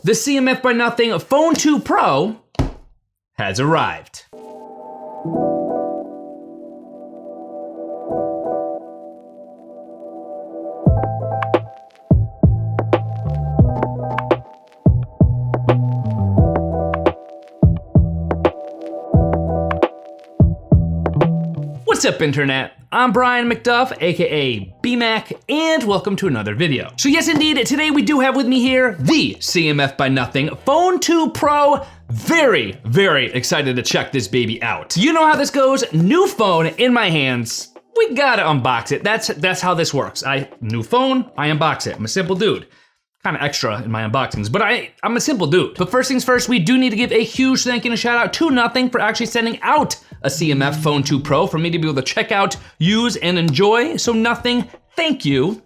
the CMF by Nothing Phone 2 Pro has arrived. What's up, internet? I'm Brian McDuff, aka BMac, and welcome to another video. So yes, indeed, today we do have with me here the CMF by Nothing Phone 2 Pro. Very, very excited to check this baby out. You know how this goes, new phone in my hands. We gotta unbox it. That's how this works. New phone, I unbox it. I'm a simple dude. Kind of extra in my unboxings, but I'm a simple dude. But first things first, we do need to give a huge thank you and a shout out to Nothing for actually sending out a CMF Phone 2 Pro for me to be able to check out, use, and enjoy. So Nothing, thank you.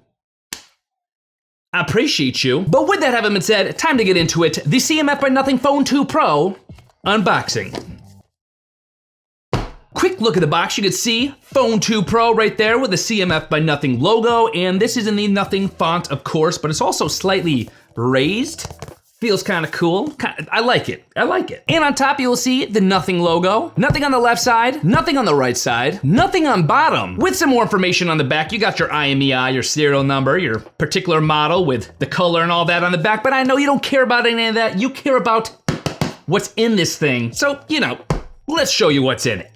I appreciate you. But with that having been said, time to get into it. The CMF by Nothing Phone 2 Pro unboxing. Quick look at the box, you can see Phone 2 Pro right there with the CMF by Nothing logo, and this is in the Nothing font, of course, but it's also slightly raised. Feels kind of cool. I like it. And on top, you'll see the Nothing logo. Nothing on the left side, nothing on the right side, nothing on bottom. With some more information on the back, you got your IMEI, your serial number, your particular model with the color and all that on the back, but I know you don't care about any of that. You care about what's in this thing. So, you know, let's show you what's in it.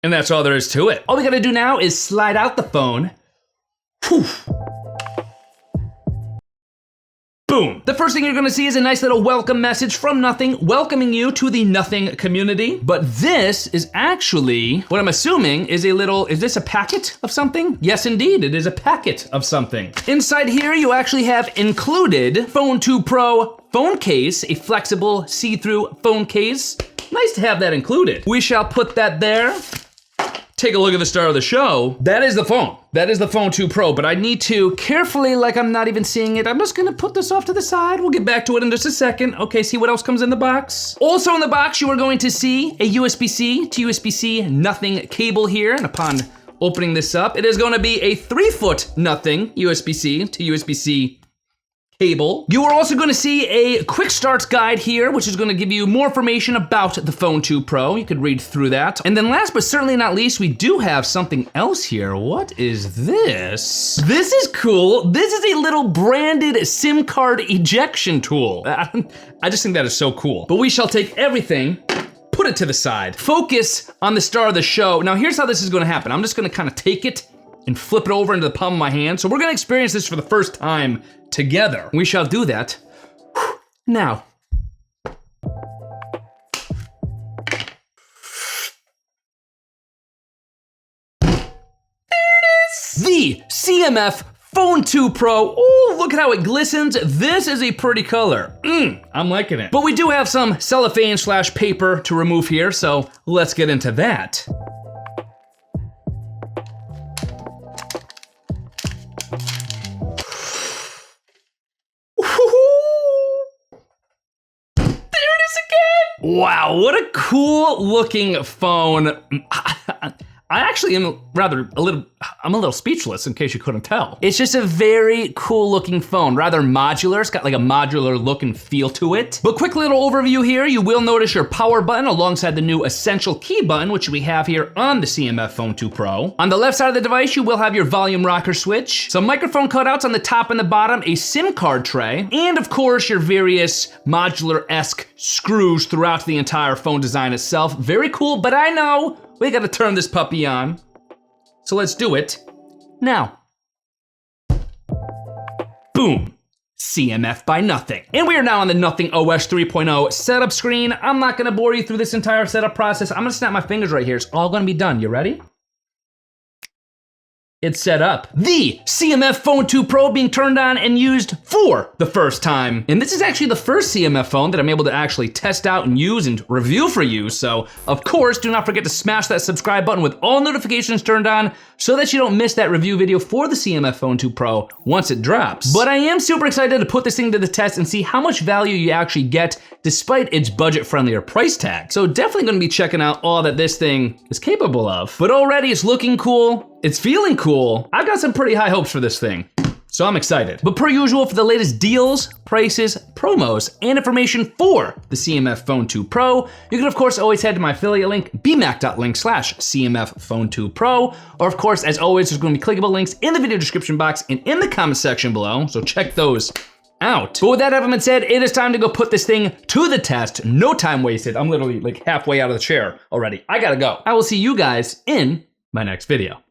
And that's all there is to it. All we gotta do now is slide out the phone. Whew. Boom. The first thing you're gonna see is a nice little welcome message from Nothing, welcoming you to the Nothing community. But this is actually, what I'm assuming is is this a packet of something? Yes, indeed, it is a packet of something. Inside here, you actually have included Phone 2 Pro phone case, a flexible see-through phone case. Nice to have that included. We shall put that there. Take a look at the star of the show. That is the phone. That is the Phone 2 Pro, but I need to carefully, like I'm not even seeing it, I'm just gonna put this off to the side. We'll get back to it in just a second. Okay, see what else comes in the box? Also in the box, you are going to see a USB-C to USB-C Nothing cable here, and upon opening this up, it is gonna be a 3-foot Nothing USB-C to USB-C cable. You are also gonna see a quick starts guide here, which is gonna give you more information about the Phone 2 Pro. You could read through that. And then last but certainly not least, we do have something else here. What is this? This is cool. This is a little branded SIM card ejection tool. I just think that is so cool. But we shall take everything, put it to the side, focus on the star of the show. Now here's how this is gonna happen. I'm just gonna kind of take it and flip it over into the palm of my hand. So we're gonna experience this for the first time together. We shall do that now. There it is! The CMF Phone 2 Pro. Oh, look at how it glistens. This is a pretty color. I'm liking it. But we do have some cellophane / paper to remove here, so let's get into that. Wow, what a cool looking phone. I actually am I'm a little speechless in case you couldn't tell. It's just a very cool looking phone, rather modular. It's got like a modular look and feel to it. But quick little overview here, you will notice your power button alongside the new essential key button, which we have here on the CMF Phone 2 Pro. On the left side of the device, you will have your volume rocker switch, some microphone cutouts on the top and the bottom, a SIM card tray, and of course your various modular-esque screws throughout the entire phone design itself. Very cool, but I know we gotta turn this puppy on. So let's do it now. Boom. CMF by Nothing. And we are now on the Nothing OS 3.0 setup screen. I'm not gonna bore you through this entire setup process. I'm gonna snap my fingers right here. It's all gonna be done. You ready? It's set up. The CMF Phone 2 Pro being turned on and used for the first time. And this is actually the first CMF phone that I'm able to actually test out and use and review for you. So of course, do not forget to smash that subscribe button with all notifications turned on so that you don't miss that review video for the CMF Phone 2 Pro once it drops. But I am super excited to put this thing to the test and see how much value you actually get despite its budget-friendlier price tag. So definitely gonna be checking out all that this thing is capable of. But already it's looking cool. It's feeling cool. I've got some pretty high hopes for this thing, so I'm excited. But per usual, for the latest deals, prices, promos, and information for the CMF Phone 2 Pro, you can of course always head to my affiliate link, bmac.link/CMF Phone 2 Pro, or of course, as always, there's gonna be clickable links in the video description box and in the comment section below, so check those out. But with that having been said, it is time to go put this thing to the test. No time wasted. I'm literally like halfway out of the chair already. I gotta go. I will see you guys in my next video.